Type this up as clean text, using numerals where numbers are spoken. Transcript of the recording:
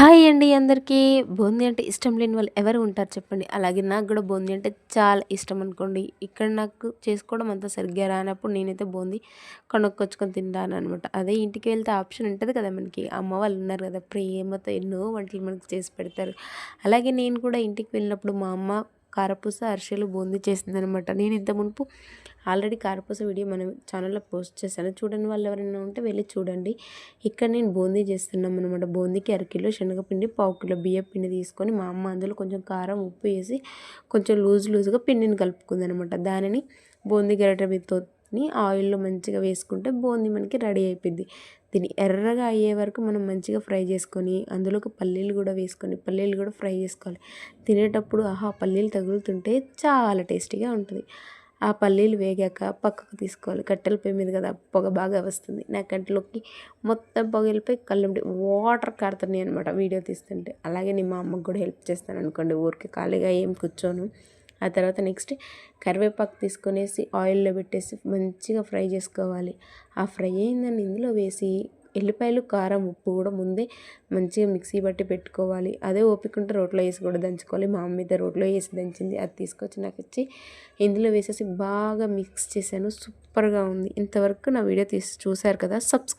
Hi అండి అందరికీ. బూందీ అంటే ఇష్టం లేని వాళ్ళు ఎవరు ఉంటారు చెప్పండి. అలాగే నాకు కూడా బూందీ అంటే చాలా ఇష్టం అనుకోండి. ఇక్కడ నాకు చేసుకోవడం అంత సరిగ్గా రానప్పుడు నేనైతే బూందీ కొనుక్కొచ్చుకొని తింటాననమాట. అదే ఇంటికి వెళ్తే ఆప్షన్ ఉంటుంది కదా మనకి. అమ్మ వాళ్ళు ఉన్నారు కదా, ప్రేమతో ఎన్నో వంటలు మనకు చేసి పెడతారు. అలాగే నేను కూడా ఇంటికి వెళ్ళినప్పుడు మా అమ్మ కారపూస, అరిసెలు, బూందీ చేసిందనమాట. నేను ఇంత మునుపు ఆల్రెడీ కారపూస వీడియో మన ఛానల్లో పోస్ట్ చేశాను. చూడని వాళ్ళు ఎవరైనా ఉంటే వెళ్ళి చూడండి. ఇక్కడ నేను బూందీ చేస్తున్నాం అనమాట. బూందీకి అరకిలో శనగపిండి, పావు కిలో బియ్యం పిండి తీసుకొని మా అమ్మ అందులో కొంచెం కారం, ఉప్పు వేసి కొంచెం లూజ్గా పిండిని కలుపుకుందనమాట. దానిని బూందీ గరిటెతో ఆయిల్లో మంచిగా వేసుకుంటే బూందీ మనకి రెడీ అయిపోద్ది. దీన్ని ఎర్రగా అయ్యే వరకు మనం మంచిగా ఫ్రై చేసుకొని అందులోకి పల్లీలు కూడా వేసుకొని పల్లీలు కూడా ఫ్రై చేసుకోవాలి. తినేటప్పుడు ఆహా పల్లీలు తగులుతుంటే చాలా టేస్టీగా ఉంటుంది. ఆ పల్లీలు వేగాక పక్కకు తీసుకోవాలి. కట్టెల పొయ్యి మీద కదా పొగ బాగా వస్తుంది. నా కంటిలోకి మొత్తం పొగ వెళ్ళిపోయి కళ్ళెంబడి వాటర్ కారుతున్నాయి అనమాట వీడియో తీస్తుంటే. అలాగే నేను మా అమ్మకు కూడా హెల్ప్ చేస్తాను అనుకోండి. ఊరికే ఖాళీగా ఏం కూర్చోను. ఆ తర్వాత నెక్స్ట్ కరివేపాకు తీసుకొనేసి ఆయిల్లో పెట్టేసి మంచిగా ఫ్రై చేసుకోవాలి. ఆ ఫ్రై అయిందని ఇందులో వేసి ఎల్లిపాయలు, కారం, ఉప్పు కూడా ముందే మంచిగా మిక్సీ బట్టి పెట్టుకోవాలి. అదే ఓపిక ఉంటే రోట్లో వేసి కూడా దంచుకోవాలి. మా అమ్మ అయితే రోట్లో వేసి దంచింది. అది తీసుకొచ్చి నాకు ఇచ్చి ఇందులో వేసేసి బాగా మిక్స్ చేశాను. సూపర్గా ఉంది. ఇంతవరకు నా వీడియో చూశారు కదా. సబ్స్క్రైబ్